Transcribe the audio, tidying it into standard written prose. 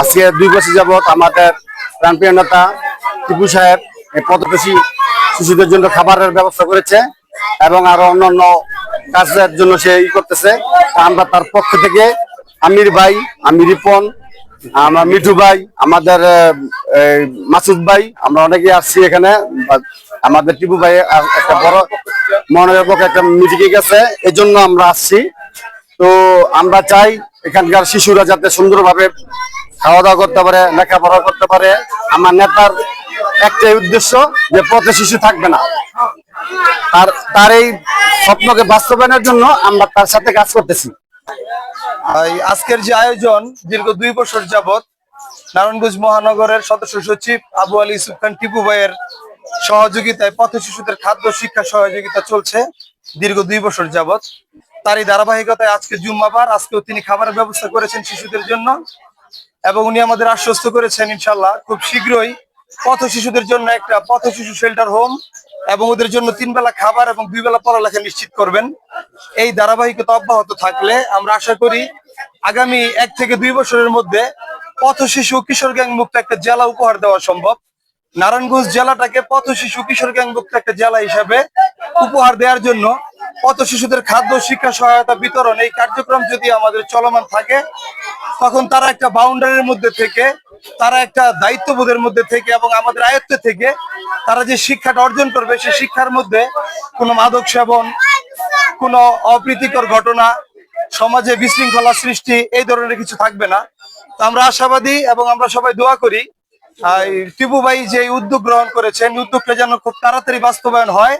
আজকে 2 বছর যাবত আমাদের প্রাণপ্রিয় নেতা টিপু সাহেব এই প্রতিবেশী শিশুদের জন্য খাবারের ব্যবস্থা করেছে এবং আরো অন্যান্য কাজের জন্য সে করতেছে। আমরা তার পক্ষ থেকে আমির ভাই, আমি রিপন, আমার মিঠু ভাই, আমাদের মাসুদ ভাই, আমরা অনেকে আসছি এখানে। আমাদের টিপু ভাই একটা বড় মনের পক্ষে একটা মিটিংয়ে গেছে, এই জন্য আমরা আসছি। তো আমরা চাই এখানকার শিশুরা যাতে সুন্দরভাবে খাওয়া দাওয়া করতে পারে, লেখাপড়া করতে পারে। আমার নেতার একটাই উদ্দেশ্য যে পথে শিশু থাকবে না। তার এই স্বপ্নকে বাস্তবায়নের জন্য আমরা তার সাথে কাজ করতেছি। আজকের যে আয়োজন দীর্ঘ 2 বছর যাবত নারায়ণগঞ্জ মহানগরের সদস্য সচিব আবু আলী ইউসুফ খান টিপু ভাইয়ের সহযোগিতায় পথ শিশুদের খাদ্য শিক্ষা সহযোগিতা চলছে দীর্ঘ 2 বছর যাবত। তারই ধারাবাহিকতায় আজকে জুম্মাবার, আজকেও তিনি খাবারের ব্যবস্থা করেছেন শিশুদের জন্য এবং উনি আমাদের আশ্বস্ত করেছেন ইনশাল্লাহ খুব শীঘ্রই পথ শিশুদের জন্য একটা পথ শিশু শেল্টার হোম এবং ওদের জন্য 3 বেলা খাবার এবং 2 বেলা পড়ালেখা নিশ্চিত করবেন। এই ধারাবাহিকতা অব্যাহত থাকলে আমরা আশা করি আগামী 1 থেকে 2 বছরের মধ্যে পথ শিশু কিশোর গ্যাং মুক্ত একটা জেলা উপহার দেওয়া সম্ভব। নারায়ণগঞ্জ জেলাটাকে পথ শিশু কিশোর গ্যাং মুক্ত একটা জেলা হিসাবে উপহার দেওয়ার জন্য পথ শিশুদের খাদ্য শিক্ষা সহায়তা বিতরণ এই কার্যক্রম যদি আমাদের চলমান থাকে, তখন তারা একটা বাউন্ডারির মধ্যে থেকে, তারা একটা দায়িত্ববোধের মধ্যে থেকে এবং আমাদের আয়ত্তে থেকে তারা যে শিক্ষাটা অর্জন করবে, সেই শিক্ষার মধ্যে কোনো মাদক সেবন, কোনো অপ্রীতিকর ঘটনা, সমাজে বিশৃঙ্খলা সৃষ্টি এই ধরনের কিছু থাকবে না। তো আমরা আশাবাদী এবং আমরা সবাই দোয়া করি টিপু ভাই যে উদ্যোগ গ্রহণ করেছেন, উদ্যোগটা যেন খুব তাড়াতাড়ি বাস্তবায়ন হয়।